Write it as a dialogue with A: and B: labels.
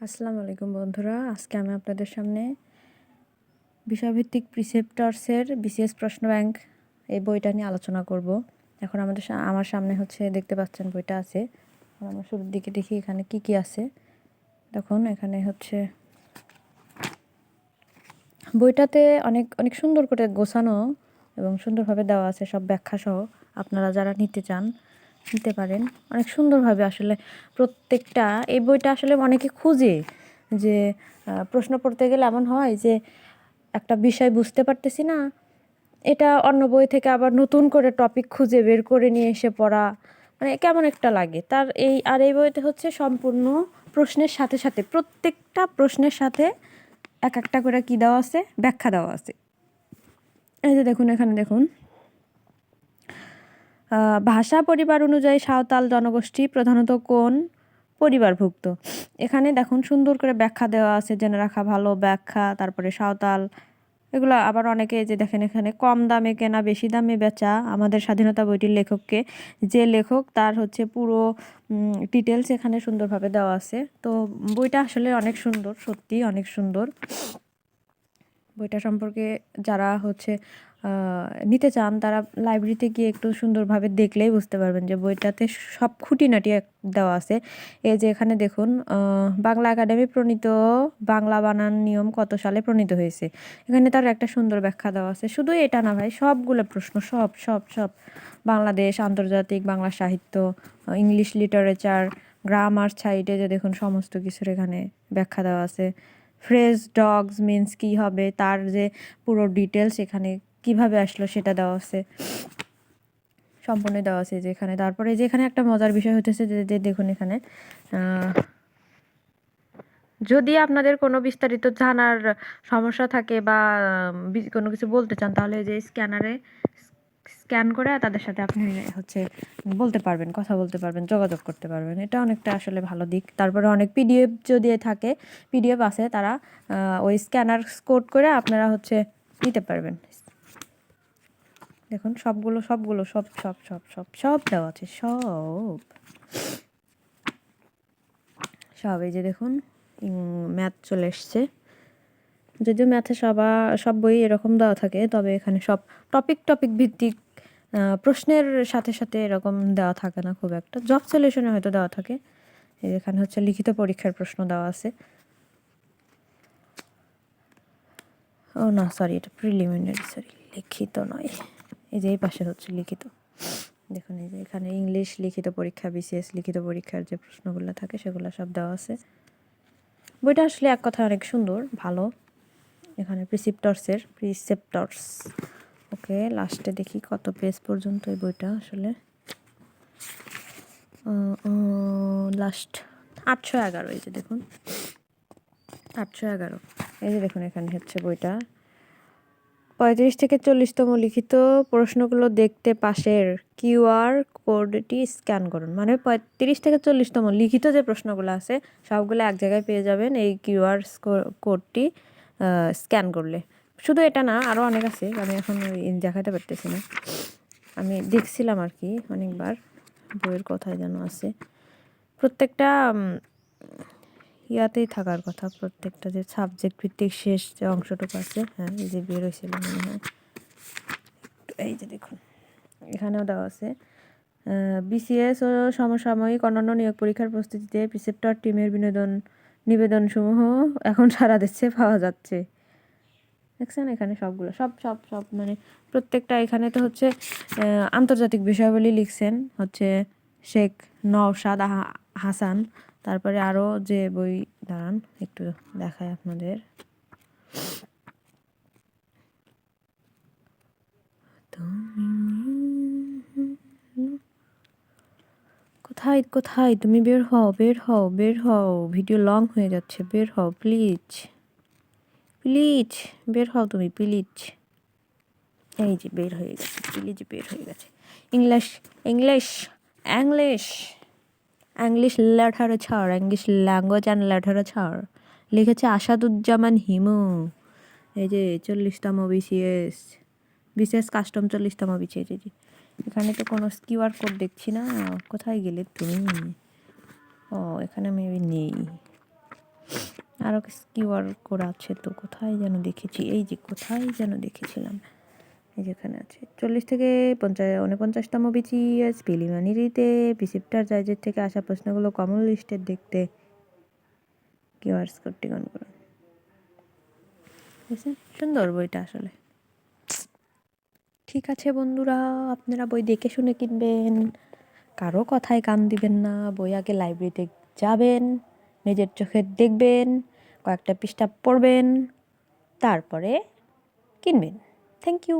A: আসসালামু আলাইকুম বন্ধুরা, আজকে আমি আপনাদের সামনে বিষয়ভিত্তিক প্রিসেপ্টরসের বিসিএস প্রশ্ন ব্যাংক এই বইটা নিয়ে আলোচনা করব। এখন আমার সামনে হচ্ছে দেখতে পাচ্ছেন বইটা আছে। আমরা শুরুর দিকে দেখি এখানে কি কি আছে। দেখুন এখানে হচ্ছে বইটাতে অনেক অনেক সুন্দর করে গোছানো এবং সুন্দরভাবে দেওয়া আছে, সব ব্যাখ্যা সহ। আপনারা যারা নিতে চান নিতে পারেন। অনেক সুন্দরভাবে আসলে প্রত্যেকটা এই বইটা আসলে অনেকে খুঁজে যে প্রশ্ন পড়তে গেলে এমন হয় যে একটা বিষয় বুঝতে পারতেছি না, এটা অন্য বই থেকে আবার নতুন করে টপিক খুঁজে বের করে নিয়ে এসে পড়া মানে কেমন একটা লাগে। এই বইতে হচ্ছে সম্পূর্ণ প্রশ্নের সাথে সাথে প্রত্যেকটা প্রশ্নের সাথে এক একটা করে কি দেওয়া আছে, ব্যাখ্যা দেওয়া আছে। এই যে দেখুন, এখানে দেখুন ভাষা পরিবার অনুযায়ী সাঁওতাল জনগোষ্ঠী প্রধানত কোন পরিবারভুক্ত। এখানে দেখুন সুন্দর করে ব্যাখ্যা দেওয়া আছে, জেনে রাখা ভালো ব্যাখ্যা। তারপরে সাঁওতাল এগুলো আবার অনেকে যে দেখেন এখানে কম দামে কেনা বেশি দামে বেচা আমাদের স্বাধীনতা বইটির লেখককে, যে লেখক তার হচ্ছে পুরো ডিটেলস এখানে সুন্দরভাবে দেওয়া আছে। তো বইটা আসলে অনেক সুন্দর, সত্যি অনেক সুন্দর। বইটা সম্পর্কে যারা হচ্ছে নিতে চান তারা লাইব্রেরিতে গিয়ে একটু সুন্দরভাবে দেখলেই বুঝতে পারবেন যে বইটাতে সব খুঁটিনাটি দেওয়া আছে। এই যে এখানে দেখুন বাংলা একাডেমি প্রণীত বাংলা বানান নিয়ম কত সালে প্রণীত হয়েছে, এখানে তার একটা সুন্দর ব্যাখ্যা দেওয়া আছে। শুধু এটা না ভাই, সবগুলো প্রশ্ন সব সব সব বাংলাদেশ, আন্তর্জাতিক বাংলা সাহিত্য, ইংলিশ লিটারেচার, গ্রামার সাইডে যে দেখুন সমস্ত কিছুর এখানে ব্যাখ্যা দেওয়া আছে। ফ্রেজ ডগস মিন্স কী হবে তার যে পুরো ডিটেলস এখানে কিভাবে আসলো সেটা দেওয়া আছে, সম্পূর্ণ দেওয়া আছে যেখানে। তারপরে যেখানে একটা মজার বিষয় হতেছে যে দেখুন এখানে যদি আপনাদের কোনো বিস্তারিত জানার সমস্যা থাকে বা কোনো কিছু বলতে চান, তাহলে যে স্ক্যানারে স্ক্যান করে তাদের সাথে আপনি হচ্ছে বলতে পারবেন, কথা বলতে পারবেন, যোগাযোগ করতে পারবেন। এটা অনেকটা আসলে ভালো দিক। তারপরে অনেক পিডিএফ যদি থাকে, পিডিএফ আছে, তারা ওই স্ক্যানার কোড করে আপনারা হচ্ছে নিতে পারবেন। দেখুন সবগুলো সবগুলো সব সব সব সব সব দেওয়া আছে, সব সব। এই যে দেখুন ম্যাথ চলে এসছে, যদিও ম্যাথে সব বই এরকম দেওয়া থাকে, তবে এখানে সব টপিক ভিত্তিক প্রশ্নের সাথে সাথে এরকম দেওয়া থাকে না খুব একটা। জব সলিউশনে হয়তো দেওয়া থাকে। এখানে হচ্ছে লিখিত পরীক্ষার প্রশ্ন দেওয়া আছে। ও না, সরি, এটা প্রিলিমিনারি, সরি, লিখিত নয়। এই যে এই পাশে হচ্ছে লিখিত। দেখুন এই যে এখানে ইংলিশ লিখিত পরীক্ষা, বিসিএস লিখিত পরীক্ষার যে প্রশ্নগুলো থাকে সেগুলো সব দেওয়া আছে। বইটা আসলে এক কথা অনেক সুন্দর, ভালো। এখানে প্রিসেপ্টরস ওকে, লাস্টে দেখি কত পেজ পর্যন্ত এই বইটা আসলে। লাস্ট 811। এই যে দেখুন 811। এই যে দেখুন এখানে হচ্ছে বইটা 35 থেকে 40তম লিখিত প্রশ্নগুলো দেখতে পাশের কিউআর কোডটি স্ক্যান করুন। মানে 35 থেকে 40তম লিখিত যে প্রশ্নগুলো আছে সবগুলো এক জায়গায় পেয়ে যাবেন এই কিউআর কোডটি স্ক্যান করলে। শুধু এটা না, আরও অনেক আছে, আমি এখন দেখাতে পারতেছি না। আমি দেখছিলাম আর কি অনেকবার, বইয়ের কথায় যেন আছে। প্রত্যেকটা ইয়াতেই থাকার কথা, প্রত্যেকটা যে সাবজেক্ট ভিত্তিক শেষ যে অংশটুকু আছে। হ্যাঁ, এই যে বের হয়েছিল মনে হয়। এই যে দেখুন এখানেও দেওয়া আছে বিসিএস ও সমসাময়িক অন্যান্য নিয়োগ পরীক্ষার প্রস্তুতিতে প্রিসেপ্টর টিমের নিবেদনসমূহ এখন সারা দেশে পাওয়া যাচ্ছে। দেখছেন এখানে সবগুলো সব সব সব মানে প্রত্যেকটা। এখানে তো হচ্ছে আন্তর্জাতিক বিষয়াবলী লিখছেন হচ্ছে শেখ নওশাদ হাসান। তারপরে আরও যে বই, দাঁড়ান একটু দেখায় আপনাদের। কোথায় কোথায় তুমি? বের হও, বের হও, বের হও, ভিডিও লং হয়ে যাচ্ছে, বের হও প্লিজ, প্লিজ বের হও তুমি, প্লিজ। এই যে বের হয়ে গেছে, প্লিজ বের হয়ে গেছে। English English English English literature, English language and literature লিখেছে আসাদুজ্জামান হিমু। এই যে 40তম বিসিএস, বিসিএস কাস্টম 40তম বিসিএস। এই যে এখানে তো কোনো কিউআর কোড দেখছি না, কোথায় গেলে তুমি? ও, এখানে মেবি নেই। আরও কিউআর কোড আছে তো, কোথায় যেন দেখেছি, এই যে কোথায় যেন দেখেছিলাম, এই যেখানে আছে। 40 থেকে 49তম বিসিএস প্রিলিমিনারিতে প্রিসেপ্টার জাজের থেকে আসা প্রশ্নগুলো কমন লিস্টের দেখতে কিউআর কোডটি অন করুন। বুঝছেন, সুন্দর বইটা আসলে। ঠিক আছে বন্ধুরা, আপনারা বই দেখে শুনে কিনবেন, কারো কথায় কান দিবেন না। বই আগে লাইব্রেরিতে যাবেন, নিজের চোখে দেখবেন, কয়েকটা পৃষ্ঠা পড়বেন, তারপরে কিনবেন। Thank you.